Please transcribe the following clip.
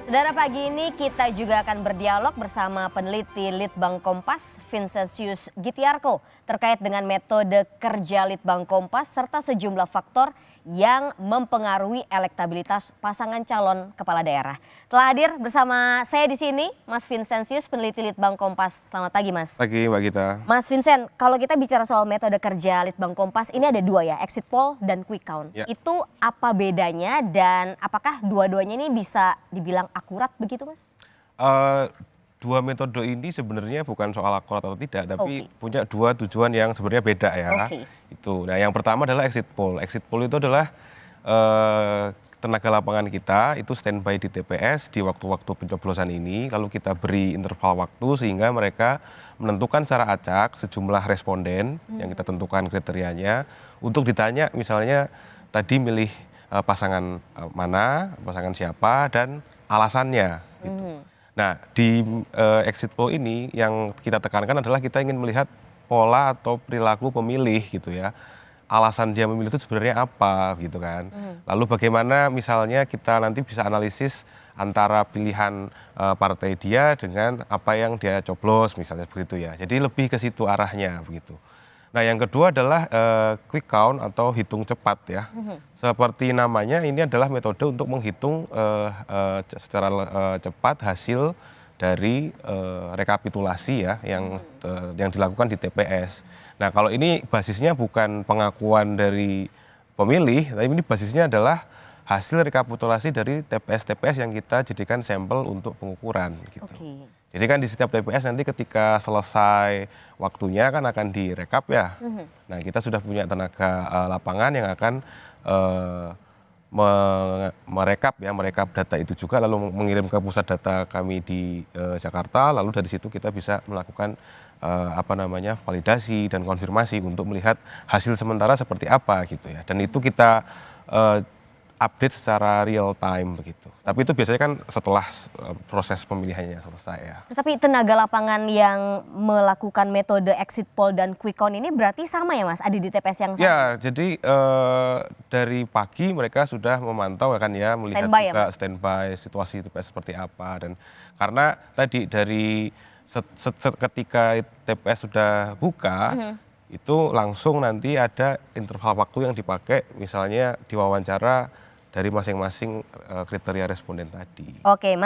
Saudara, pagi ini kita juga akan berdialog bersama peneliti Litbang Kompas, Vincentius Gitiarko, terkait dengan metode kerja Litbang Kompas serta sejumlah faktor yang mempengaruhi elektabilitas pasangan calon kepala daerah. Telah hadir bersama saya di sini, Mas Vincentius, peneliti Litbang Kompas. Selamat pagi, Mas. Pagi, Mbak Gita. Mas Vincent, kalau kita bicara soal metode kerja Litbang Kompas, ini ada dua ya, exit poll dan quick count. Ya. Itu apa bedanya dan apakah dua-duanya ini bisa dibilang akurat begitu, Mas? Dua metode ini sebenarnya bukan soal akurat atau tidak, tapi Oke. punya dua tujuan yang sebenarnya beda ya. Oke. Itu. Nah, yang pertama adalah exit poll. Exit poll itu adalah tenaga lapangan kita itu standby di TPS di waktu-waktu pencoblosan ini, lalu kita beri interval waktu sehingga mereka menentukan secara acak sejumlah responden yang kita tentukan kriterianya untuk ditanya misalnya tadi milih pasangan mana, pasangan siapa dan alasannya gitu. Nah, di exit poll ini yang kita tekankan adalah kita ingin melihat pola atau perilaku pemilih gitu ya. Alasan dia memilih itu sebenarnya apa gitu kan. Lalu bagaimana misalnya kita nanti bisa analisis antara pilihan partai dia dengan apa yang dia coblos misalnya begitu ya. Jadi lebih ke situ arahnya begitu. Nah, yang kedua adalah quick count atau hitung cepat ya. Seperti namanya, ini adalah metode untuk menghitung secara cepat hasil dari rekapitulasi ya yang dilakukan di TPS. Nah, kalau ini basisnya bukan pengakuan dari pemilih, tapi ini basisnya adalah hasil rekapitulasi dari TPS-TPS yang kita jadikan sampel untuk pengukuran gitu. Oke. Jadi kan di setiap TPS nanti ketika selesai waktunya kan akan direkap ya. Nah, kita sudah punya tenaga lapangan yang akan merekap data itu juga lalu mengirim ke pusat data kami di Jakarta, lalu dari situ kita bisa melakukan validasi dan konfirmasi untuk melihat hasil sementara seperti apa gitu ya. Dan itu kita update secara real time begitu. Tapi itu biasanya kan setelah proses pemilihannya selesai ya. Tapi tenaga lapangan yang melakukan metode exit poll dan quick count ini berarti sama ya, Mas? Ada di TPS yang sama? Ya, jadi dari pagi mereka sudah memantau kan ya, melihat Standby ya, juga Mas? standby situasi TPS seperti apa. Dan karena tadi dari ketika TPS sudah buka, itu langsung nanti ada interval waktu yang dipakai, misalnya diwawancara dari masing-masing kriteria responden tadi. Oke, Mas.